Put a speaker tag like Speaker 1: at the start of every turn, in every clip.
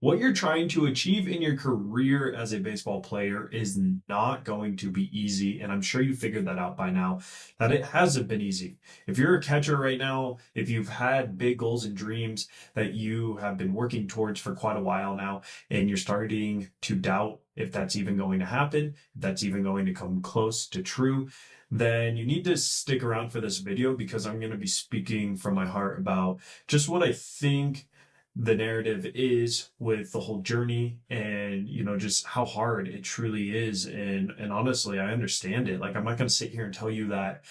Speaker 1: What you're trying to achieve in your career as a baseball player is not going to be easy. And I'm sure you figured that out by now, that it hasn't been easy. If you're a catcher right now, if you've had big goals and dreams that you have been working towards for quite a while now, and you're starting to doubt if that's even going to happen, if that's even going to come close to true, then you need to stick around for this video because I'm going to be speaking from my heart about just what I think the narrative is with the whole journey and just how hard it truly is. And honestly, I understand it. Like, I'm not going to sit here and tell you that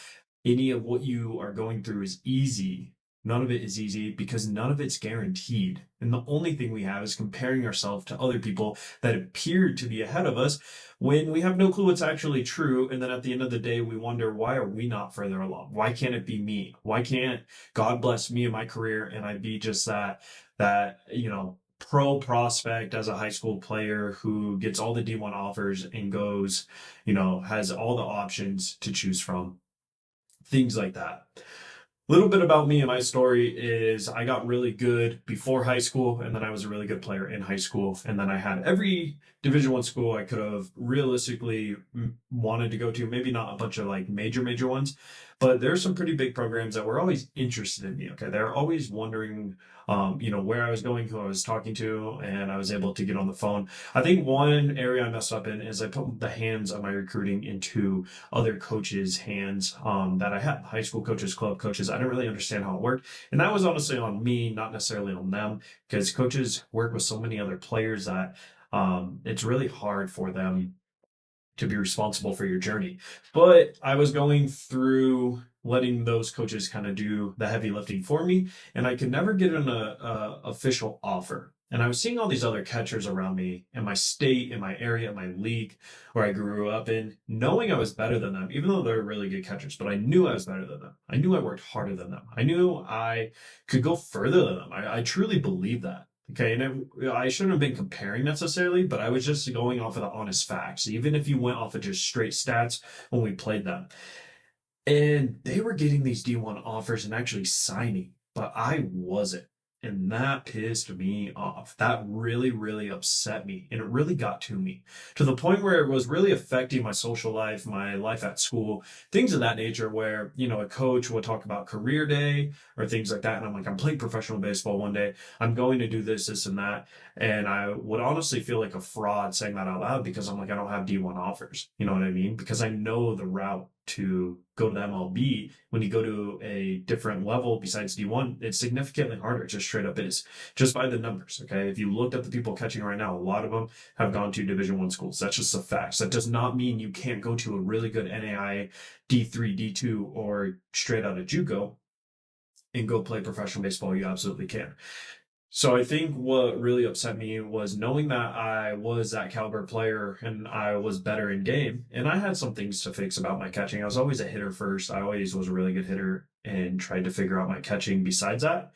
Speaker 1: any of what you are going through is easy. None of it is easy because none of it's guaranteed. And the only thing we have is comparing ourselves to other people that appear to be ahead of us when we have no clue what's actually true. And then at the end of the day, we wonder, why are we not further along? Why can't it be me? Why can't God bless me in my career and I be just that pro prospect as a high school player who gets all the D1 offers and goes, has all the options to choose from? Things like that. A little bit about me and my story is I got really good before high school, and then I was a really good player in high school, and then I had every Division I school I could have realistically wanted to go to. Maybe not a bunch of like major ones, but there's some pretty big programs that were always interested in me. Okay, they're always wondering, where I was going, who I was talking to, and I was able to get on the phone. I think one area I messed up in is I put the hands of my recruiting into other coaches' hands that I had, high school coaches, club coaches. I didn't really understand how it worked. And that was honestly on me, not necessarily on them, because coaches work with so many other players that it's really hard for them to be responsible for your journey. But I was going through letting those coaches kind of do the heavy lifting for me, and I could never get an official offer. And I was seeing all these other catchers around me in my state, in my area, in my league where I grew up in, knowing I was better than them, even though they're really good catchers, but I knew I was better than them. I knew I worked harder than them. I knew I could go further than them. I truly believe that. Okay, and I shouldn't have been comparing necessarily, but I was just going off of the honest facts, even if you went off of just straight stats when we played them. And they were getting these D1 offers and actually signing, but I wasn't. And that pissed me off. That really, really upset me. And it really got to me to the point where it was really affecting my social life, my life at school, things of that nature, where, a coach would talk about career day or things like that. And I'm like, I'm playing professional baseball one day. I'm going to do this and that. And I would honestly feel like a fraud saying that out loud because I'm like, I don't have D1 offers. You know what I mean? Because I know the route to go to the MLB. When you go to a different level besides D1, it's significantly harder. It just straight up is, just by the numbers. Okay, if you looked at the people catching right now, a lot of them have gone to Division I schools. That's just a fact. That does not mean you can't go to a really good NAIA D3, D2, or straight out of JUCO and go play professional baseball. You absolutely can. So I think what really upset me was knowing that I was that caliber player and I was better in game. And I had some things to fix about my catching. I was always a hitter first. I always was a really good hitter and tried to figure out my catching besides that.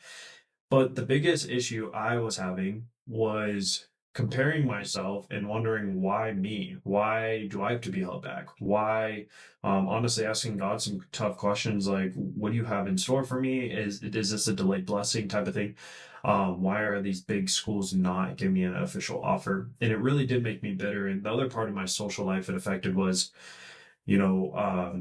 Speaker 1: But the biggest issue I was having was comparing myself and wondering, why me? Why do I have to be held back? Why, honestly asking God some tough questions like, what do you have in store for me? Is this a delayed blessing type of thing? Why are these big schools not giving me an official offer? And it really did make me bitter. And the other part of my social life it affected was, I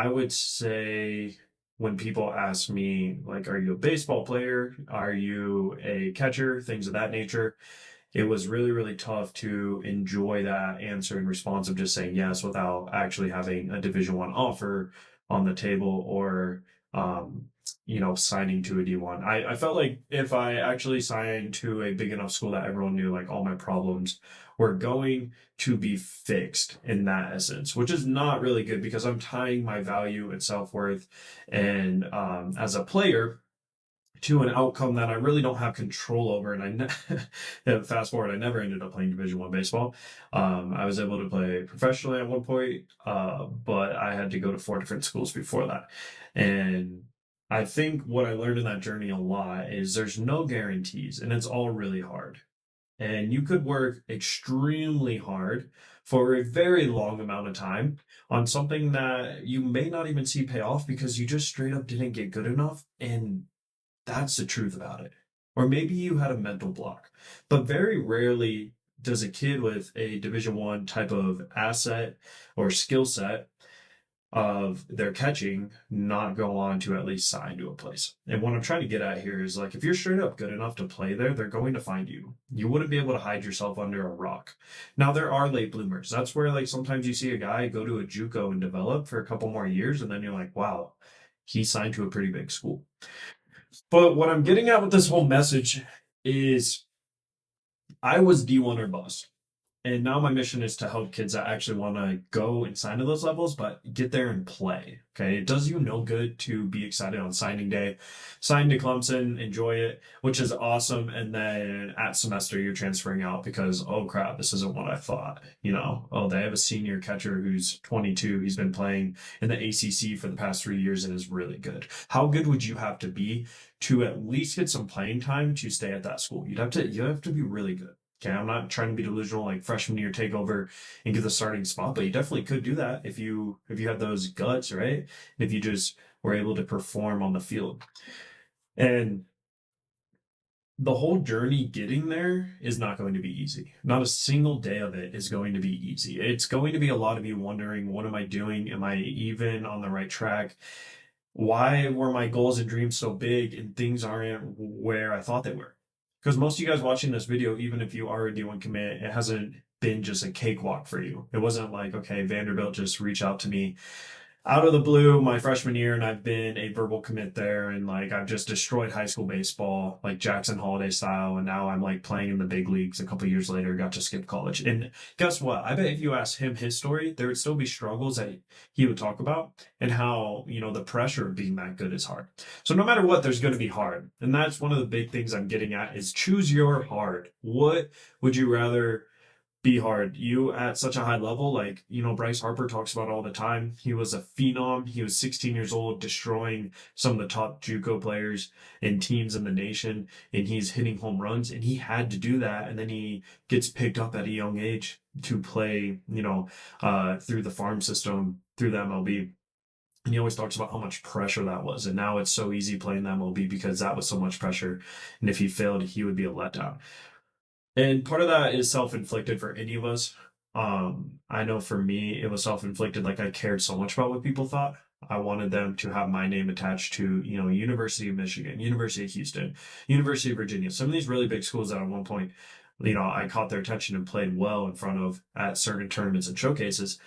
Speaker 1: would say, when people ask me, like, are you a baseball player? Are you a catcher? Things of that nature. It was really, really tough to enjoy that answer in response of just saying yes without actually having a Division I offer on the table or, signing to a D1. I felt like if I actually signed to a big enough school that everyone knew, like, all my problems were going to be fixed in that essence, which is not really good because I'm tying my value and self-worth and as a player to an outcome that I really don't have control over. And fast forward, I never ended up playing Division I baseball. I was able to play professionally at one point, but I had to go to 4 different schools before that. And I think what I learned in that journey a lot is there's no guarantees and it's all really hard. And you could work extremely hard for a very long amount of time on something that you may not even see pay off because you just straight up didn't get good enough. And that's the truth about it. or maybe you had a mental block. But very rarely does a kid with a Division I type of asset or skill set of their catching not go on to at least sign to a place. And what I'm trying to get at here is like if you're straight up good enough to play there, they're going to find you. You wouldn't be able to hide yourself under a rock. Now there are late bloomers. That's where like sometimes you see a guy go to a JUCO and develop for a couple more years, and then you're like, wow, he signed to a pretty big school. But what I'm getting at with this whole message is I was D1 or bust. And now my mission is to help kids that actually want to go and sign to those levels, but get there and play. Okay. It does you no good to be excited on signing day, sign to Clemson, enjoy it, which is awesome. And then at semester, you're transferring out because, oh crap, this isn't what I thought. Oh, they have a senior catcher who's 22. He's been playing in the ACC for the past 3 years and is really good. How good would you have to be to at least get some playing time to stay at that school? You have to be really good. Okay, I'm not trying to be delusional like freshman year take over and get the starting spot, but you definitely could do that if you had those guts, right? And if you just were able to perform on the field. And the whole journey getting there is not going to be easy. Not a single day of it is going to be easy. It's going to be a lot of you wondering, what am I doing? Am I even on the right track? Why were my goals and dreams so big and things aren't where I thought they were? Because most of you guys watching this video, even if you are a D1 commit, it hasn't been just a cakewalk for you. It wasn't like, okay, Vanderbilt just reached out to me out of the blue my freshman year and I've been a verbal commit there and like I've just destroyed high school baseball like Jackson Holiday style, and now I'm like playing in the big leagues a couple years later, got to skip college. And guess what? I bet if you ask him his story, there would still be struggles that he would talk about, and how, the pressure of being that good is hard. So no matter what, there's going to be hard. And that's one of the big things I'm getting at is choose your hard. What would you rather be hard? You at such a high level, like, Bryce Harper talks about all the time. He was a phenom. He was 16 years old, destroying some of the top JUCO players and teams in the nation, and he's hitting home runs, and he had to do that. And then he gets picked up at a young age to play, through the farm system, through the MLB. And he always talks about how much pressure that was. And now it's so easy playing the MLB because that was so much pressure. And if he failed, he would be a letdown. And part of that is self-inflicted for any of us. I know for me, it was self-inflicted. Like I cared so much about what people thought. I wanted them to have my name attached to, University of Michigan, University of Houston, University of Virginia, some of these really big schools that at one point, I caught their attention and played well in front of at certain tournaments and showcases,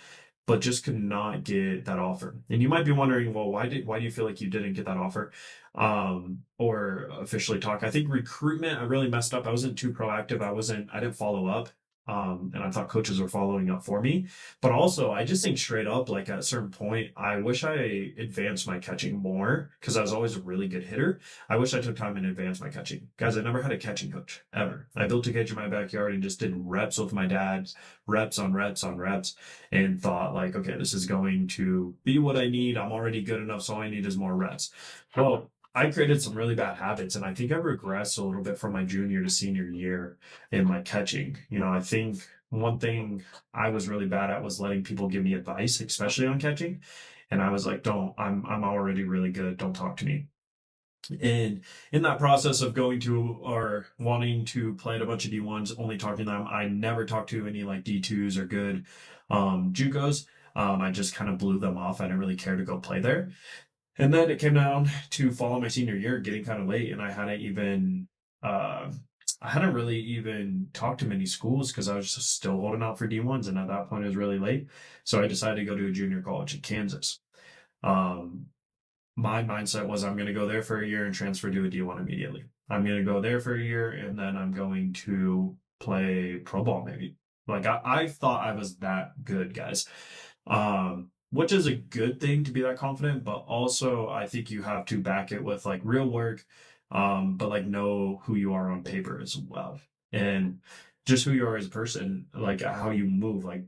Speaker 1: but just could not get that offer. And you might be wondering, well, why do you feel like you didn't get that offer? Or officially talk. I think recruitment, I really messed up. I wasn't too proactive. I didn't follow up. And I thought coaches were following up for me. But also, I just think straight up, like at a certain point, I wish I advanced my catching more because I was always a really good hitter. I wish I took time and advanced my catching. Guys, I never had a catching coach, ever. I built a cage in my backyard and just did reps with my dad, reps on reps on reps, and thought like, okay, this is going to be what I need. I'm already good enough, so all I need is more reps. Well, I created some really bad habits, and I think I regressed a little bit from my junior to senior year in my catching. I think one thing I was really bad at was letting people give me advice, especially on catching. And I was like, I'm already really good. Don't talk to me. And in that process of going to or wanting to play at a bunch of D1s, only talking to them, I never talked to any like D2s or good JUCOs. I just kind of blew them off. I didn't really care to go play there. And then it came down to fall of my senior year, getting kind of late, and I hadn't really even talked to many schools because I was just still holding out for D1s, and at that point it was really late. So I decided to go to a junior college in Kansas. My mindset was I'm going to go there for a year and transfer to a D1 immediately. I'm going to go there for a year, and then I'm going to play pro ball maybe. Like I thought I was that good, guys. Which is a good thing to be that confident, but also I think you have to back it with like real work, but like know who you are on paper as well. And just who you are as a person, like how you move, like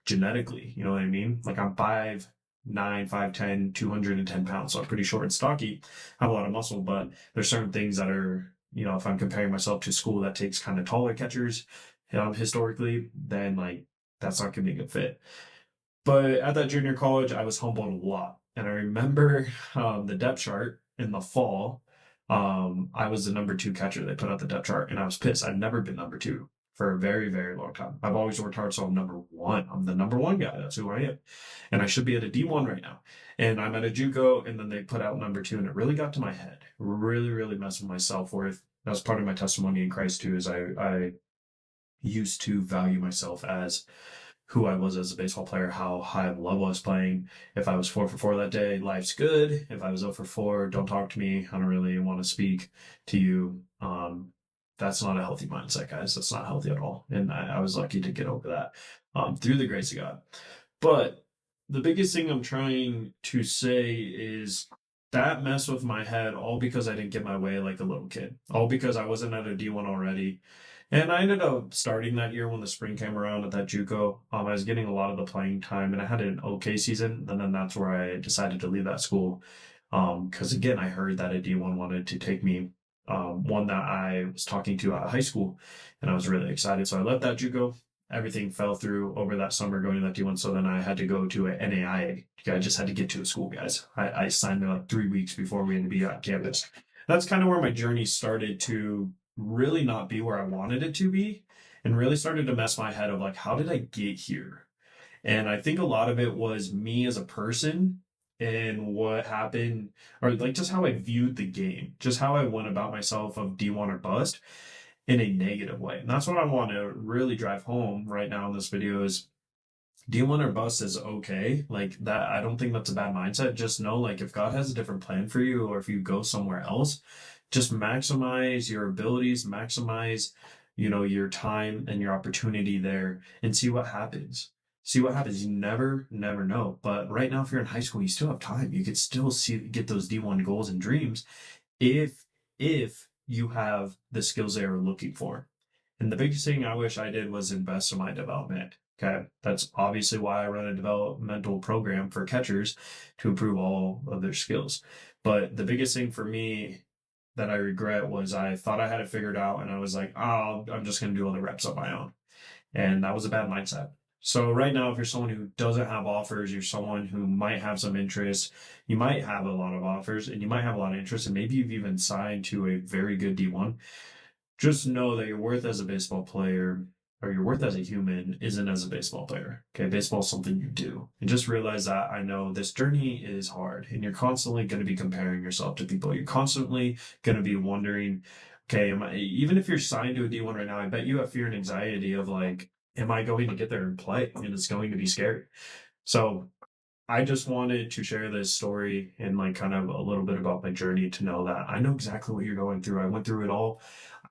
Speaker 1: genetically, you know what I mean? Like I'm 5'9", 5'10", 210 pounds, so I'm pretty short and stocky, have a lot of muscle, but there's certain things that are, if I'm comparing myself to school that takes kind of taller catchers, historically, then like that's not gonna be a good fit. But at that junior college, I was humbled a lot. And I remember the depth chart in the fall. I was the number two catcher they put out the depth chart, and I was pissed. I'd never been number two for a very, very long time. I've always worked hard, so I'm number one. I'm the number one guy. That's who I am. And I should be at a D1 right now. And I'm at a JUCO, and then they put out number two, and it really got to my head. Really, really messed with my self-worth. That was part of my testimony in Christ too, is I used to value myself as who I was as a baseball player, how high of a level I was playing. If I was 4 for 4 that day, life's good. If I was 0 for 4, don't talk to me. I don't really want to speak to you. That's not a healthy mindset, guys. That's not healthy at all. And I was lucky to get over that through the grace of God. But the biggest thing I'm trying to say is that messed with my head all because I didn't get my way like a little kid, all because I wasn't at a D1 already. And I ended up starting that year when the spring came around at that JUCO. I was getting a lot of the playing time, and I had an okay season. And then that's where I decided to leave that school. Because again, I heard that a D1 wanted to take me, one that I was talking to at high school, and I was really excited. So I left that JUCO. Everything fell through over that summer going to that D1. So then I had to go to an NAIA. I just had to get to a school, guys. I signed up 3 weeks before we had to be on campus. That's kind of where my journey started to really not be where I wanted it to be, and really started to mess my head of like, how did I get here? And I think a lot of it was me as a person and what happened, or like just how I viewed the game, just how I went about myself of D1 or bust in a negative way. And that's what I want to really drive home right now in this video is D1 or bust is okay. Like that, I don't think that's a bad mindset. Just know, like, if God has a different plan for you, or if you go somewhere else, just maximize your abilities, maximize, your time and your opportunity there, and see what happens. See what happens. You never know. But right now, if you're in high school, you still have time. You could still get those D1 goals and dreams if you have the skills they are looking for. And the biggest thing I wish I did was invest in my development. Okay. That's obviously why I run a developmental program for catchers to improve all of their skills. But the biggest thing for me that I regret was I thought I had it figured out, and I was like, oh, I'm just going to do all the reps on my own. And that was a bad mindset. So right now, if you're someone who doesn't have offers, you're someone who might have some interest, you might have a lot of offers, and you might have a lot of interest, and maybe you've even signed to a very good D1. Just know that your worth as a baseball player, or your worth as a human, isn't as a baseball player. Okay, baseball is something you do. And just realize that I know this journey is hard, and you're constantly going to be comparing yourself to people. You're constantly going to be wondering, okay, even if you're signed to a D1 right now, I bet you have fear and anxiety of like, am I going to get there and play? And it's going to be scary. So I just wanted to share this story and like kind of a little bit about my journey to know that I know exactly what you're going through. I went through it all.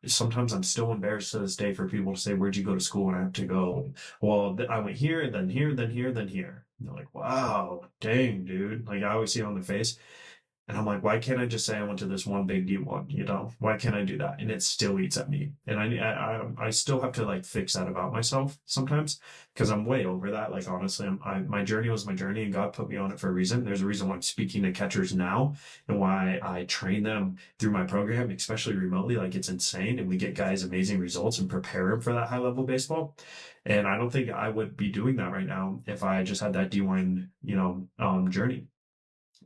Speaker 1: Sometimes I'm still embarrassed to this day for people to say, where'd you go to school? And I have to go, well, I went here, then here, then here, then here. And they're like, wow, dang, dude. Like I always see it on their face. And I'm like, why can't I just say I went to this one big D1? Why can't I do that? And it still eats at me. And I still have to like fix that about myself sometimes, because I'm way over that. Like honestly, my journey was my journey, and God put me on it for a reason. There's a reason why I'm speaking to catchers now, and why I train them through my program, especially remotely. Like it's insane, and we get guys amazing results and prepare them for that high level baseball. And I don't think I would be doing that right now if I just had that D1, journey.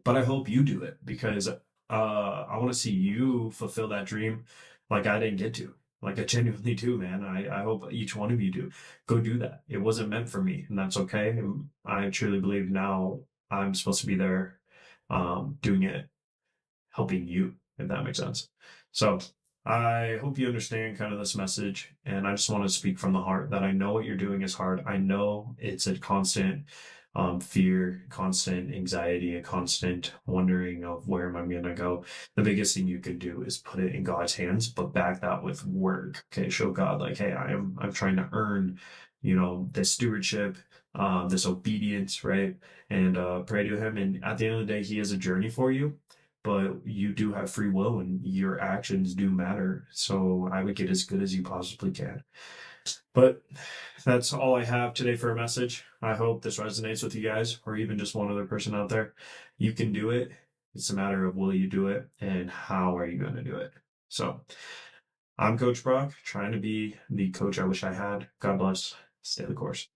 Speaker 1: But I hope you do it, because I want to see you fulfill that dream like I didn't get to. Like I genuinely do, man. I hope each one of you do. Go do that. It wasn't meant for me, and that's okay. And I truly believe now I'm supposed to be there, doing it, helping you, if that makes sense. So I hope you understand kind of this message. And I just want to speak from the heart that I know what you're doing is hard. I know it's a constant fear, constant anxiety, a constant wondering of where am I going to go. The biggest thing you can do is put it in God's hands, but back that with work. Okay, show God like, hey, I'm trying to earn, this stewardship, this obedience, right? And pray to Him. And at the end of the day, He has a journey for you, but you do have free will, and your actions do matter. So I would get as good as you possibly can. But that's all I have today for a message. I hope this resonates with you guys, or even just one other person out there. You can do it. It's a matter of will you do it, and how are you going to do it? So I'm Coach Brock, trying to be the coach I wish I had. God bless. Stay the course.